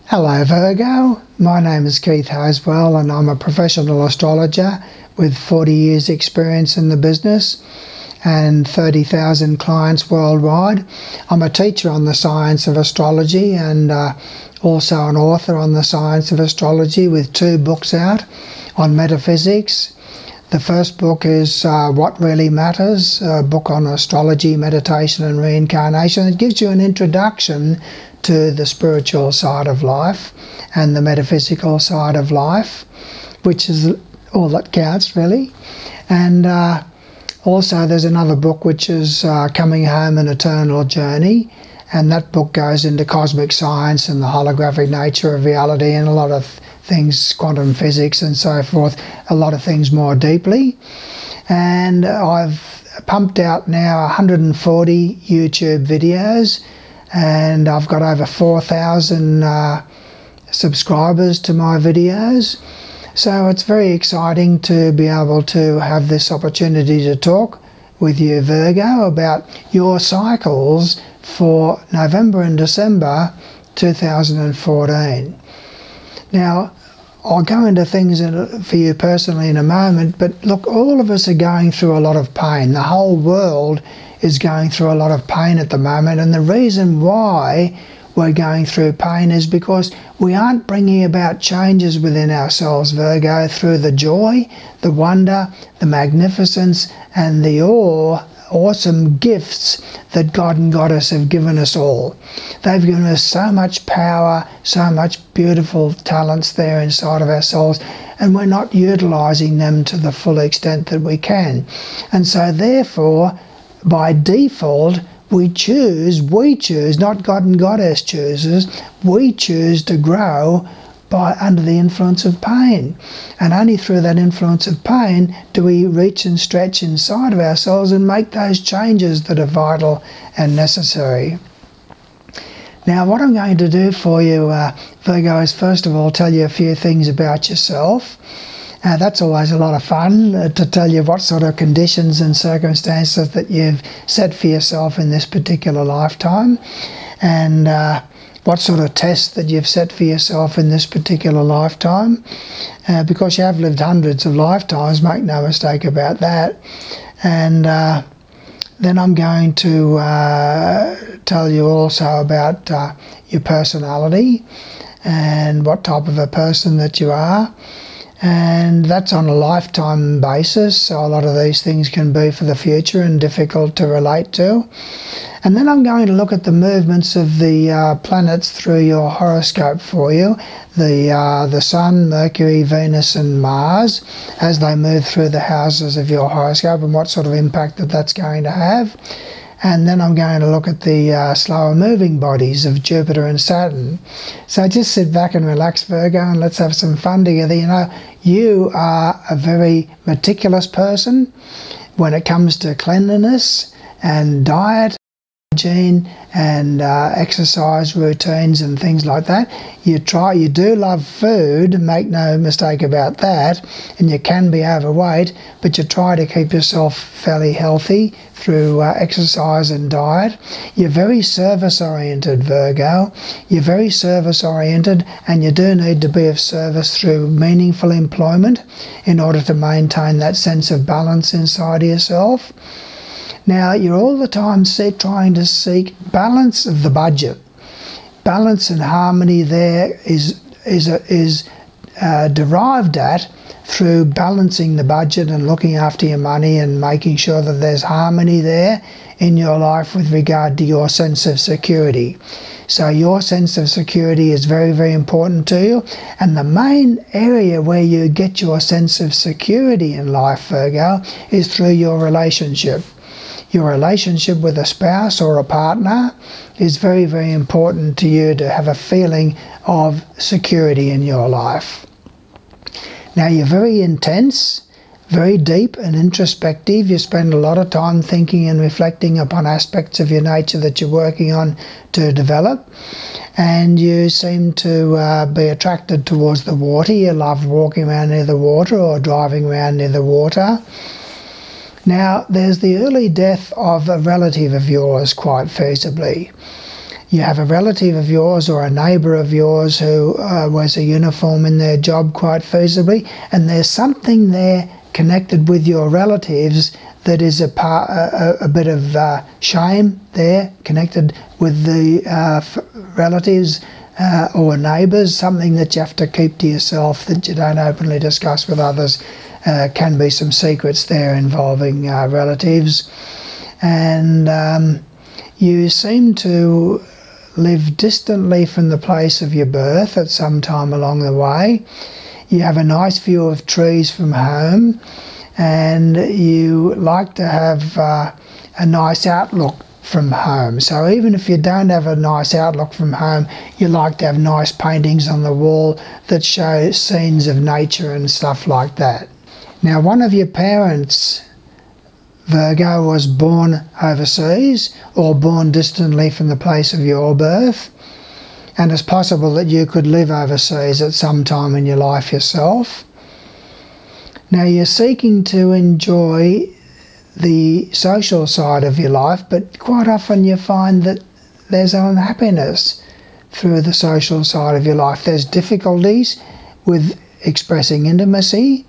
Hello Virgo, my name is Keith Haswell and I'm a professional astrologer with 40 years experience in the business and 30,000 clients worldwide. I'm a teacher on the science of astrology and also an author on the science of astrology with 2 books out on metaphysics. The first book is What Really Matters, a book on astrology, meditation and reincarnation. It gives you an introduction to the spiritual side of life and the metaphysical side of life, which is all that counts really. And also there's another book which is Coming Home, An Eternal Journey, and that book goes into cosmic science and the holographic nature of reality and a lot of things, quantum physics and so forth, a lot of things more deeply. And I've pumped out now 140 YouTube videos and I've got over 4,000 subscribers to my videos. So it's very exciting to be able to have this opportunity to talk with you, Virgo, about your cycles for November and December 2014. Now, I'll go into things for you personally in a moment, but look, all of us are going through a lot of pain. The whole world is going through a lot of pain at the moment, and the reason why we're going through pain is because we aren't bringing about changes within ourselves, Virgo, through the joy, the wonder, the magnificence, and the awesome gifts that God and Goddess have given us all. They've given us so much power, so much beautiful talents there inside of our souls, and we're not utilizing them to the full extent that we can. And so therefore, by default, we choose, not God and Goddess chooses, we choose to grow under the influence of pain. And only through that influence of pain do we reach and stretch inside of ourselves and make those changes that are vital and necessary. Now, what I'm going to do for you, Virgo, is first of all tell you a few things about yourself. That's always a lot of fun, to tell you what sort of conditions and circumstances that you've set for yourself in this particular lifetime, and what sort of tests that you've set for yourself in this particular lifetime, because you have lived hundreds of lifetimes, make no mistake about that. And then I'm going to tell you also about your personality and what type of a person that you are. And that's on a lifetime basis, so a lot of these things can be for the future and difficult to relate to. And then I'm going to look at the movements of the planets through your horoscope for you, the Sun, Mercury, Venus and Mars, as they move through the houses of your horoscope and what sort of impact that's going to have. And then I'm going to look at the slower moving bodies of Jupiter and Saturn. So just sit back and relax, Virgo, and let's have some fun together. You know, you are a very meticulous person when it comes to cleanliness and diet, hygiene and exercise routines and things like that. You do love food, make no mistake about that, and you can be overweight, but you try to keep yourself fairly healthy through exercise and diet. You're very service oriented, Virgo. You're very service oriented, and you do need to be of service through meaningful employment in order to maintain that sense of balance inside of yourself. Now, you're all the time trying to seek balance of the budget. Balance and harmony there is derived at through balancing the budget and looking after your money and making sure that there's harmony there in your life with regard to your sense of security. So your sense of security is very, very important to you. And the main area where you get your sense of security in life, Virgo, is through your relationship. Your relationship with a spouse or a partner is very, very important to you to have a feeling of security in your life. Now, you're very intense, very deep and introspective. You spend a lot of time thinking and reflecting upon aspects of your nature that you're working on to develop. And you seem to be attracted towards the water. You love walking around near the water or driving around near the water. Now, there's the early death of a relative of yours, quite feasibly. You have a relative of yours or a neighbour of yours who wears a uniform in their job quite feasibly, and there's something there connected with your relatives that is a bit of shame there, connected with the relatives or neighbours, something that you have to keep to yourself, that you don't openly discuss with others. Can be some secrets there involving relatives. And you seem to live distantly from the place of your birth at some time along the way. You have a nice view of trees from home, and you like to have a nice outlook from home. So even if you don't have a nice outlook from home, you like to have nice paintings on the wall that show scenes of nature and stuff like that. Now, one of your parents, Virgo, was born overseas or born distantly from the place of your birth, and it's possible that you could live overseas at some time in your life yourself. Now, you're seeking to enjoy the social side of your life, but quite often you find that there's unhappiness through the social side of your life. There's difficulties with expressing intimacy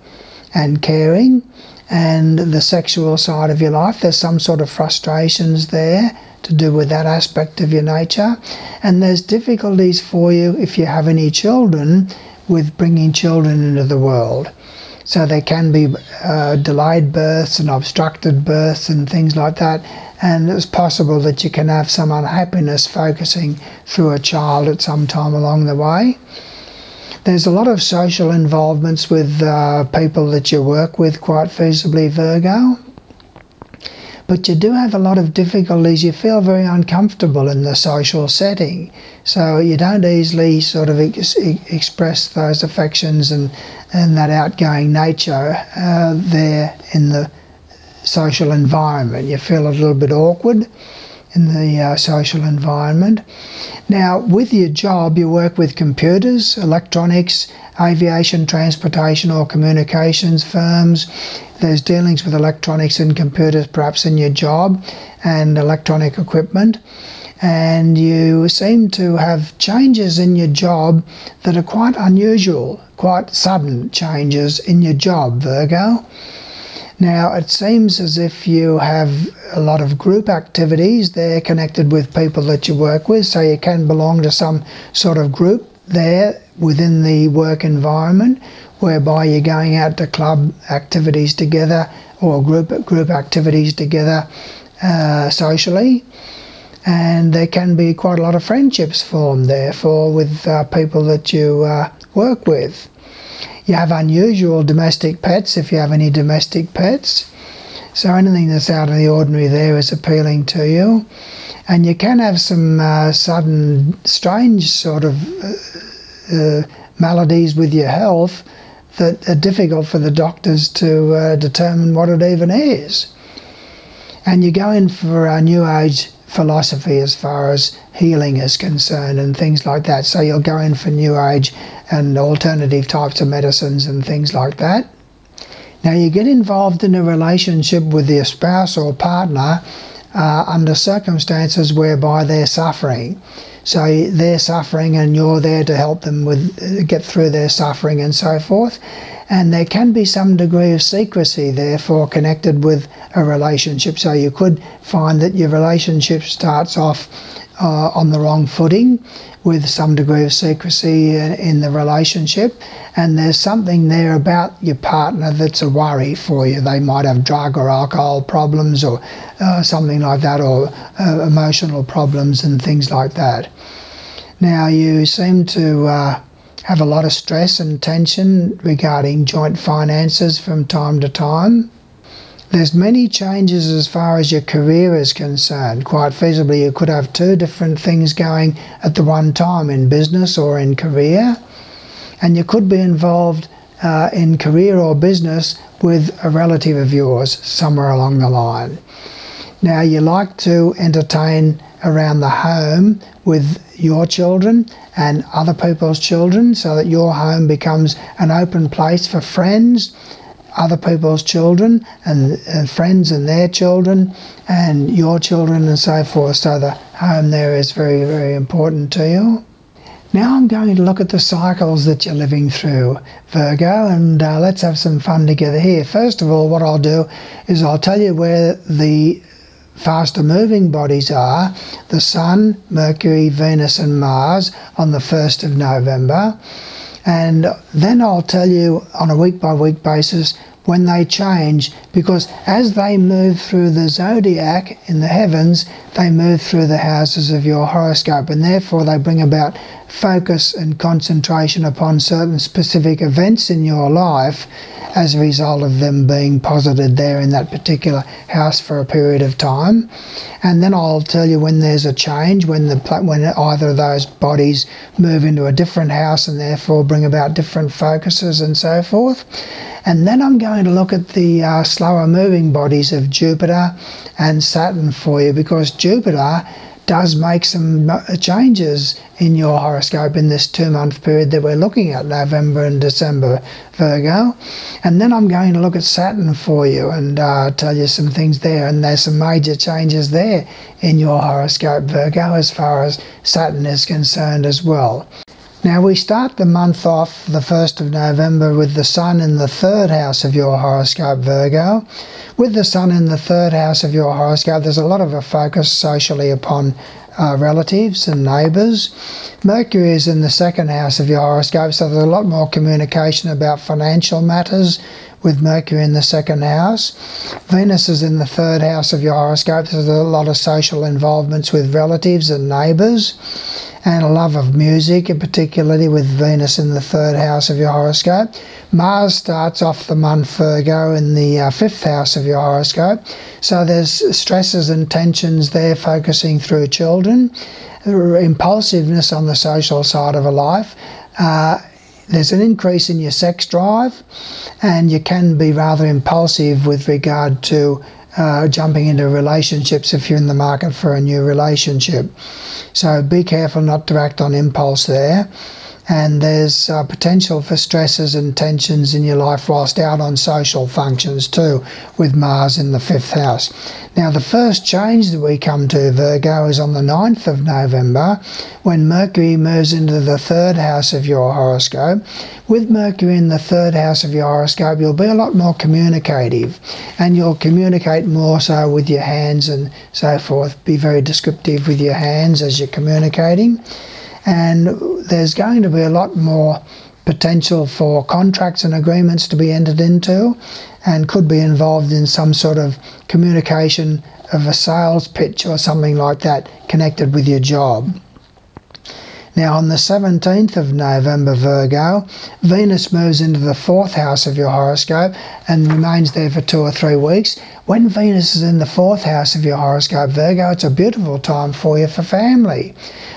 and caring, and the sexual side of your life. There's some sort of frustrations there to do with that aspect of your nature, and there's difficulties for you if you have any children with bringing children into the world. So there can be delayed births and obstructed births and things like that, and it's possible that you can have some unhappiness focusing through a child at some time along the way. There's a lot of social involvements with people that you work with quite feasibly, Virgo. But you do have a lot of difficulties. You feel very uncomfortable in the social setting. So you don't easily sort of express those affections and that outgoing nature there in the social environment. You feel a little bit awkward in the social environment. Now, with your job, you work with computers, electronics, aviation, transportation or communications firms. There's dealings with electronics and computers perhaps in your job, and electronic equipment. And you seem to have changes in your job that are quite unusual, quite sudden changes in your job, Virgo. Now, it seems as if you have a lot of group activities there connected with people that you work with, so you can belong to some sort of group there within the work environment, whereby you're going out to club activities together or group activities together socially. And there can be quite a lot of friendships formed, therefore, with people that you work with. You have unusual domestic pets, if you have any domestic pets. So anything that's out of the ordinary there is appealing to you. And you can have some sudden, strange sort of maladies with your health that are difficult for the doctors to determine what it even is. And you go in for a New Age philosophy as far as healing is concerned and things like that. So you'll go in for New Age and alternative types of medicines and things like that. Now, you get involved in a relationship with your spouse or partner under circumstances whereby they're suffering. So they're suffering and you're there to help them with get through their suffering and so forth. And there can be some degree of secrecy, therefore, connected with a relationship. So you could find that your relationship starts off on the wrong footing with some degree of secrecy in the relationship, and there's something there about your partner that's a worry for you. They might have drug or alcohol problems or something like that, or emotional problems and things like that. Now, you seem to have a lot of stress and tension regarding joint finances from time to time. There's many changes as far as your career is concerned. Quite feasibly, you could have two different things going at the one time in business or in career. And you could be involved in career or business with a relative of yours somewhere along the line. Now, you like to entertain around the home with your children and other people's children, so that your home becomes an open place for friends, other people's children and friends and their children and your children and so forth. So the home there is very, very important to you. Now I'm going to look at the cycles that you're living through, Virgo, and let's have some fun together here. First of all, what I'll do is I'll tell you where the faster moving bodies are, the Sun, Mercury, Venus and Mars on the 1st of November. And then I'll tell you on a week-by-week basis when they change, because as they move through the zodiac in the heavens, they move through the houses of your horoscope, and therefore they bring about focus and concentration upon certain specific events in your life as a result of them being posited there in that particular house for a period of time. And then I'll tell you when there's a change, when either of those bodies move into a different house and therefore bring about different focuses and so forth. And then I'm going to look at the slower moving bodies of Jupiter and Saturn for you, because Jupiter does make some changes in your horoscope in this 2-month period that we're looking at, November and December, Virgo. And then I'm going to look at Saturn for you and tell you some things there, and there's some major changes there in your horoscope, Virgo, as far as Saturn is concerned as well. Now we start the month off the 1st of November with the Sun in the 3rd house of your horoscope, Virgo. With the Sun in the 3rd house of your horoscope, there's a lot of a focus socially upon relatives and neighbours. Mercury is in the 2nd house of your horoscope, so there's a lot more communication about financial matters with Mercury in the 2nd house. Venus is in the 3rd house of your horoscope, so there's a lot of social involvements with relatives and neighbours, and a love of music, particularly with Venus in the 3rd house of your horoscope. Mars starts off the month, Virgo, in the 5th house of your horoscope, so there's stresses and tensions there focusing through children, impulsiveness on the social side of a life. There's an increase in your sex drive, and you can be rather impulsive with regard to jumping into relationships if you're in the market for a new relationship. So be careful not to act on impulse there. And there's potential for stresses and tensions in your life whilst out on social functions too, with Mars in the 5th house. Now the first change that we come to, Virgo, is on the 9th of November, when Mercury moves into the 3rd house of your horoscope. With Mercury in the 3rd house of your horoscope, you'll be a lot more communicative, and you'll communicate more so with your hands and so forth. Be very descriptive with your hands as you're communicating. And there's going to be a lot more potential for contracts and agreements to be entered into, and could be involved in some sort of communication of a sales pitch or something like that connected with your job. Now on the 17th of November, Virgo, Venus moves into the 4th house of your horoscope and remains there for 2 or 3 weeks. When Venus is in the 4th house of your horoscope, Virgo, it's a beautiful time for you for family.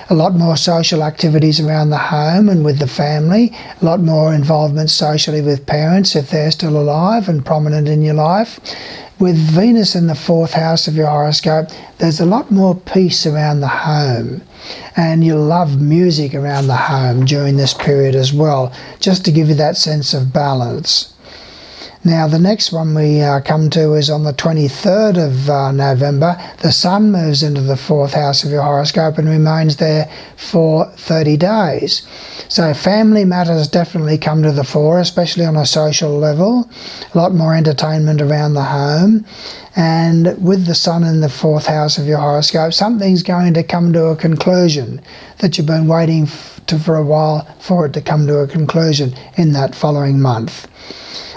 A lot more social activities around the home and with the family, a lot more involvement socially with parents if they're still alive and prominent in your life. With Venus in the 4th house of your horoscope, there's a lot more peace around the home, and you'll love music around the home during this period as well, just to give you that sense of balance. Now the next one we come to is on the 23rd of November. The Sun moves into the 4th house of your horoscope and remains there for 30 days. So family matters definitely come to the fore, especially on a social level. A lot more entertainment around the home. And with the Sun in the 4th house of your horoscope, something's going to come to a conclusion that you've been waiting for a while for it to come to a conclusion in that following month.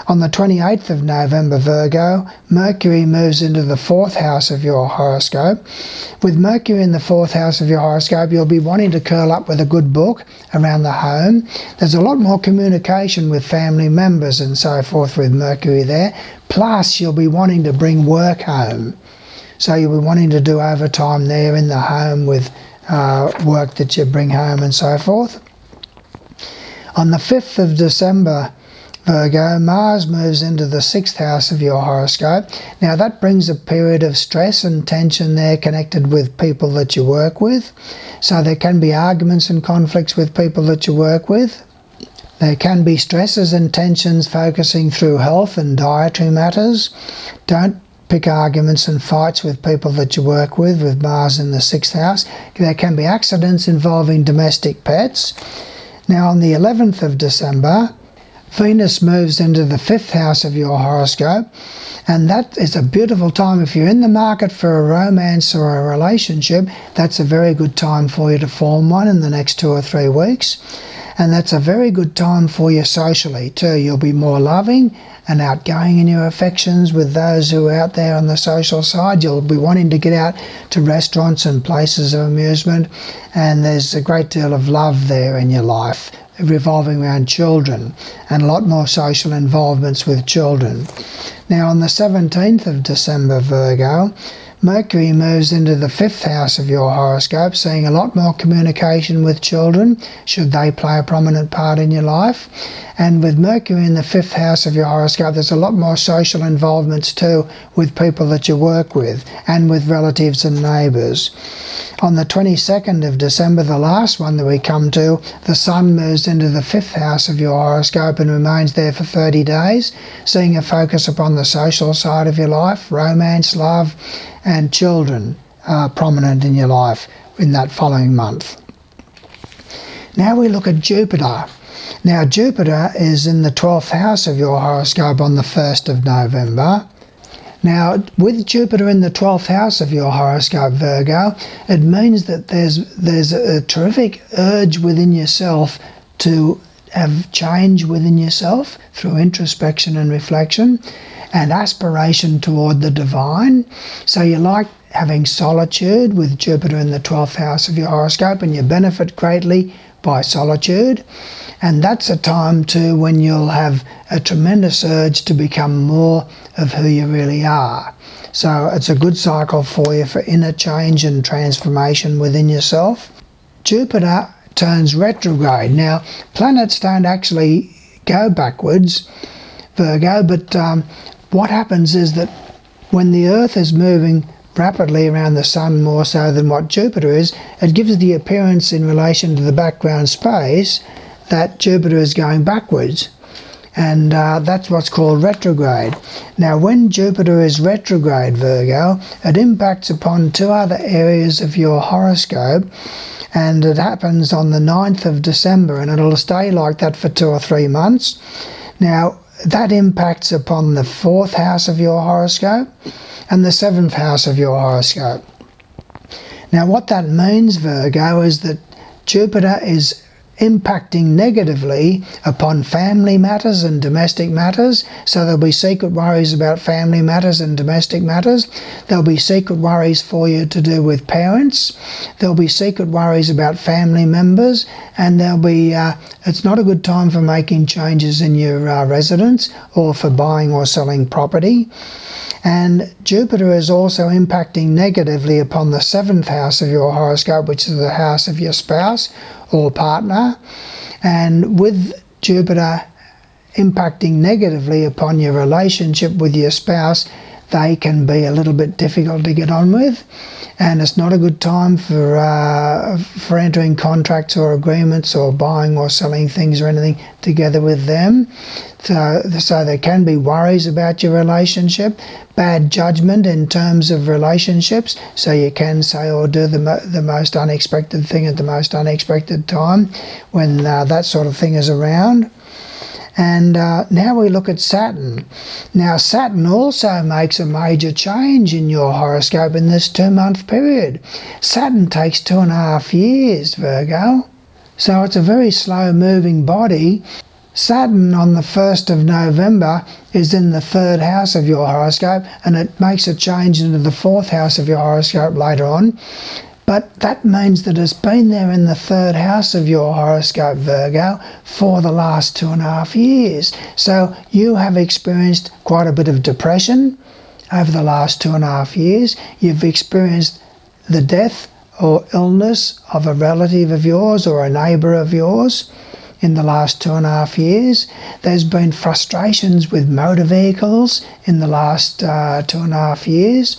On the 28th of November, Virgo, Mercury moves into the 4th house of your horoscope. With Mercury in the 4th house of your horoscope, you'll be wanting to curl up with a good book around the home. There's a lot more communication with family members and so forth with Mercury there. Plus, you'll be wanting to bring work home. So you'll be wanting to do overtime there in the home with work that you bring home and so forth. On the 5th of December, Virgo, Mars moves into the 6th house of your horoscope. Now that brings a period of stress and tension there connected with people that you work with. So there can be arguments and conflicts with people that you work with. There can be stresses and tensions focusing through health and dietary matters. Don't pick arguments and fights with people that you work with Mars in the 6th house. There can be accidents involving domestic pets. Now on the 11th of December, Venus moves into the 5th house of your horoscope, and that is a beautiful time. If you're in the market for a romance or a relationship, that's a very good time for you to form one in the next 2 or 3 weeks. And that's a very good time for you socially too. You'll be more loving and outgoing in your affections with those who are out there on the social side. You'll be wanting to get out to restaurants and places of amusement, and there's a great deal of love there in your life revolving around children and a lot more social involvements with children. Now on the 17th of December, Virgo, Mercury moves into the 5th house of your horoscope, seeing a lot more communication with children, should they play a prominent part in your life. And with Mercury in the 5th house of your horoscope, there's a lot more social involvements too with people that you work with and with relatives and neighbours. On the 22nd of December, the last one that we come to, the Sun moves into the 5th house of your horoscope and remains there for 30 days, seeing a focus upon the social side of your life, romance, love, and children are prominent in your life in that following month. Now we look at Jupiter. Now Jupiter is in the 12th house of your horoscope on the 1st of November. Now with Jupiter in the 12th house of your horoscope, Virgo, it means that there's a terrific urge within yourself to have change within yourself through introspection and reflection and aspiration toward the divine. So you like having solitude with Jupiter in the 12th house of your horoscope, and you benefit greatly by solitude. And that's a time too when you'll have a tremendous urge to become more of who you really are. So it's a good cycle for you for inner change and transformation within yourself. Jupiter turns retrograde. Now, planets don't actually go backwards, Virgo, but what happens is that when the Earth is moving rapidly around the Sun more so than what Jupiter is, it gives the appearance in relation to the background space that Jupiter is going backwards. And that's what's called retrograde. Now when Jupiter is retrograde, Virgo, it impacts upon 2 other areas of your horoscope, and it happens on the 9th of December, and it'll stay like that for 2 or 3 months. Now that impacts upon the 4th house of your horoscope and the 7th house of your horoscope. Now what that means, Virgo, is that Jupiter is impacting negatively upon family matters and domestic matters. So there'll be secret worries about family matters and domestic matters. There'll be secret worries for you to do with parents. There'll be secret worries about family members, and there'll be it's not a good time for making changes in your residence or for buying or selling property. And Jupiter is also impacting negatively upon the 7th house of your horoscope, which is the house of your spouse or partner. And with Jupiter impacting negatively upon your relationship with your spouse, they can be a little bit difficult to get on with, and it's not a good time for entering contracts or agreements or buying or selling things or anything together with them. So there can be worries about your relationship, bad judgment in terms of relationships, so you can say or do the most unexpected thing at the most unexpected time when that sort of thing is around. And now we look at Saturn. Now Saturn also makes a major change in your horoscope in this 2-month period. Saturn takes 2.5 years, Virgo. So it's a very slow moving body. Saturn on the 1st of November is in the 3rd house of your horoscope, and it makes a change into the 4th house of your horoscope later on. But that means that it's been there in the 3rd house of your horoscope, Virgo, for the last 2.5 years. So you have experienced quite a bit of depression over the last 2.5 years. You've experienced the death or illness of a relative of yours or a neighbour of yours. in the last 2.5 years. There's been frustrations with motor vehicles in the last 2.5 years.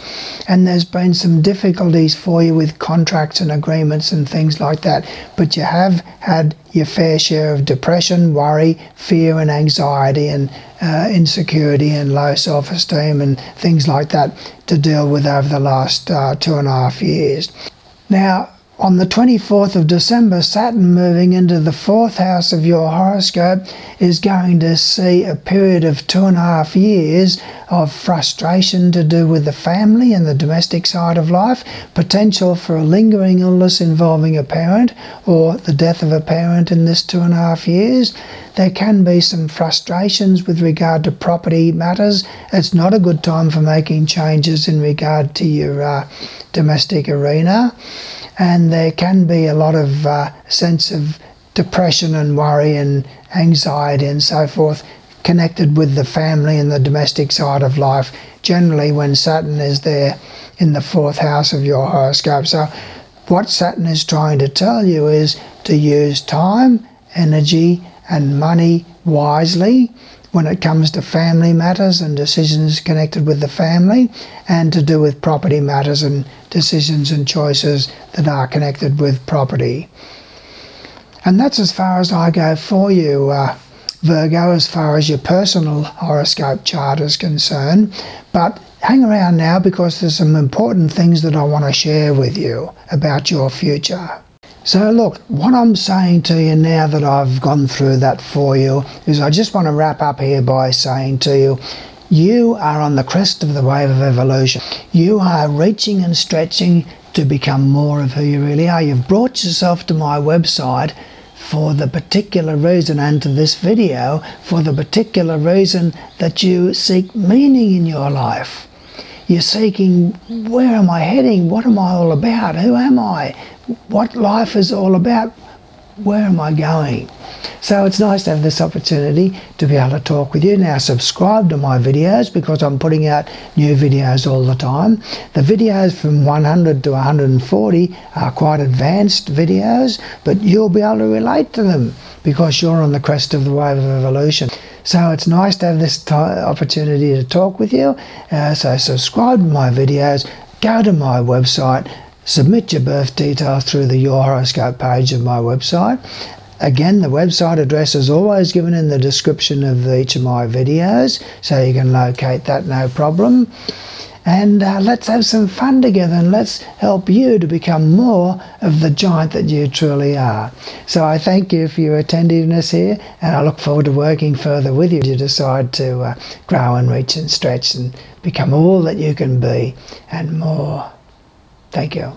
And there's been some difficulties for you with contracts and agreements and things like that. But you have had your fair share of depression, worry, fear and anxiety and insecurity and low self-esteem and things like that to deal with over the last 2.5 years. Now, on the 24th of December, Saturn moving into the 4th house of your horoscope is going to see a period of 2.5 years of frustration to do with the family and the domestic side of life, potential for a lingering illness involving a parent or the death of a parent in this 2.5 years. There can be some frustrations with regard to property matters. It's not a good time for making changes in regard to your domestic arena. And there can be a lot of sense of depression and worry and anxiety and so forth connected with the family and the domestic side of life, generally when Saturn is there in the 4th house of your horoscope. So what Saturn is trying to tell you is to use time, energy and money wisely when it comes to family matters and decisions connected with the family, and to do with property matters and decisions and choices that are connected with property. And that's as far as I go for you, Virgo, as far as your personal horoscope chart is concerned. But hang around now, because there's some important things that I want to share with you about your future. So look, what I'm saying to you now that I've gone through that for you is I just want to wrap up here by saying to you, you are on the crest of the wave of evolution. You are reaching and stretching to become more of who you really are. You've brought yourself to my website for the particular reason, and to this video for the particular reason that you seek meaning in your life. You're seeking, where am I heading? What am I all about? Who am I? What life is all about? Where am I going? So it's nice to have this opportunity to be able to talk with you. Now subscribe to my videos, because I'm putting out new videos all the time. The videos from 100 to 140 are quite advanced videos, but you'll be able to relate to them because you're on the crest of the wave of evolution. So it's nice to have this opportunity to talk with you. So subscribe to my videos, go to my website, submit your birth details through the Your Horoscope page of my website. Again, the website address is always given in the description of each of my videos, so you can locate that no problem. And let's have some fun together, and let's help you to become more of the giant that you truly are. So I thank you for your attentiveness here, and I look forward to working further with you. You decide to grow and reach and stretch and become all that you can be and more. Thank you.